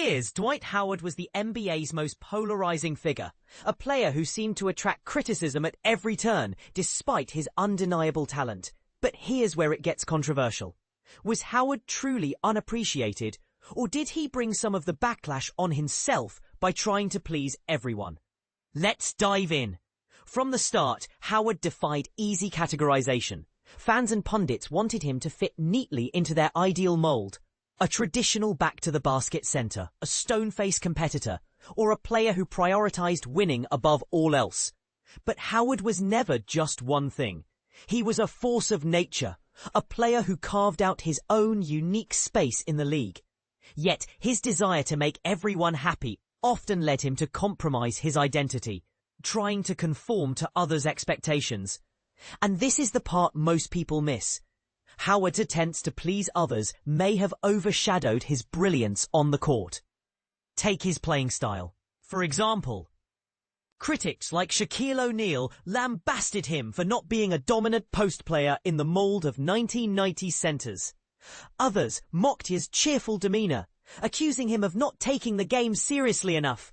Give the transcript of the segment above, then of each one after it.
years, Dwight Howard was the NBA's most polarizing figure, a player who seemed to attract criticism at every turn, despite his undeniable talent. But here's where it gets controversial. Was Howard truly unappreciated, or did he bring some of the backlash on himself by trying to please everyone? Let's dive in. From the start, Howard defied easy categorization. Fans and pundits wanted him to fit neatly into their ideal mold. A traditional back-to-the-basket center, a stone-faced competitor, or a player who prioritized winning above all else. But Howard was never just one thing. He was a force of nature, a player who carved out his own unique space in the league. Yet his desire to make everyone happy often led him to compromise his identity, trying to conform to others' expectations. And this is the part most people miss. Howard's attempts to please others may have overshadowed his brilliance on the court. Take his playing style. For example, critics like Shaquille O'Neal lambasted him for not being a dominant post player in the mold of 1990s centers. Others mocked his cheerful demeanor, accusing him of not taking the game seriously enough.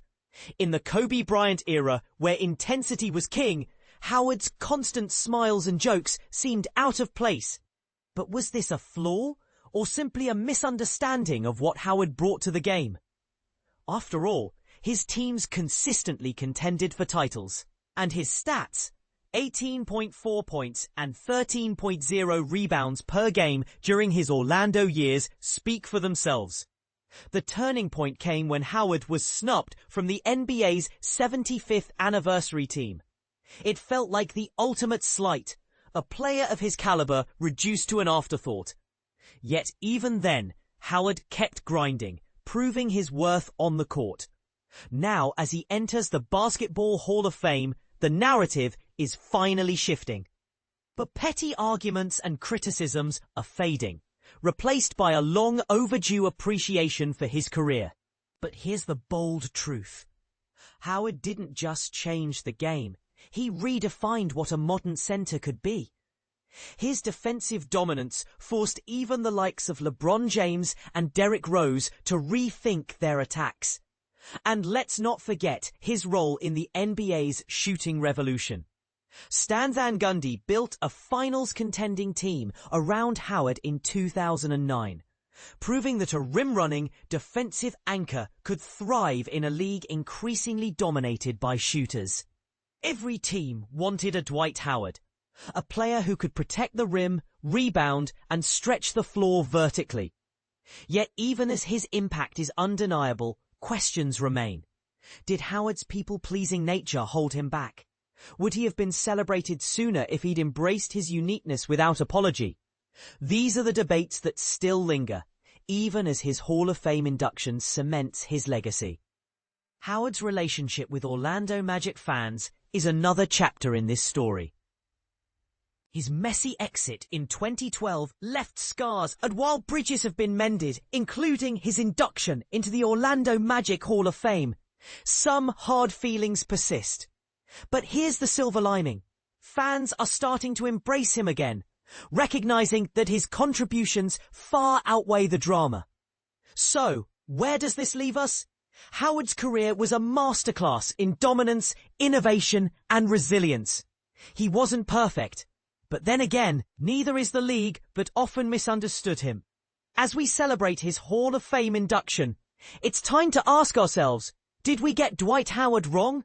In the Kobe Bryant era, where intensity was king, Howard's constant smiles and jokes seemed out of place. But was this a flaw, or simply a misunderstanding of what Howard brought to the game? After all, his teams consistently contended for titles, and his stats, 18.4 points and 13.0 rebounds per game during his Orlando years, speak for themselves. The turning point came when Howard was snubbed from the NBA's 75th anniversary team. It felt like the ultimate slight, a player of his caliber reduced to an afterthought. Yet even then, Howard kept grinding, proving his worth on the court. Now, as he enters the Basketball Hall of Fame, the narrative is finally shifting. But petty arguments and criticisms are fading, replaced by a long overdue appreciation for his career. But here's the bold truth. Howard didn't just change the game. He redefined what a modern center could be. His defensive dominance forced even the likes of LeBron James and Derrick Rose to rethink their attacks. And let's not forget his role in the NBA's shooting revolution. Stan Van Gundy built a finals-contending team around Howard in 2009, proving that a rim-running, defensive anchor could thrive in a league increasingly dominated by shooters. Every team wanted a Dwight Howard, a player who could protect the rim, rebound, and stretch the floor vertically. Yet even as his impact is undeniable, questions remain. Did Howard's people-pleasing nature hold him back? Would he have been celebrated sooner if he'd embraced his uniqueness without apology? These are the debates that still linger, even as his Hall of Fame induction cements his legacy. Howard's relationship with Orlando Magic fans is another chapter in this story. His messy exit in 2012 left scars, and while bridges have been mended, including his induction into the Orlando Magic Hall of Fame, some hard feelings persist. But here's the silver lining. Fans are starting to embrace him again, recognizing that his contributions far outweigh the drama. So, where does this leave us? Howard's career was a masterclass in dominance, innovation, and resilience. He wasn't perfect, but then again, neither is the league that often misunderstood him. As we celebrate his Hall of Fame induction, it's time to ask ourselves, did we get Dwight Howard wrong?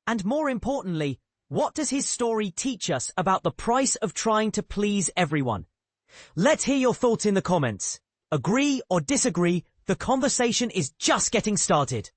And more importantly, what does his story teach us about the price of trying to please everyone? Let's hear your thoughts in the comments. Agree or disagree, the conversation is just getting started.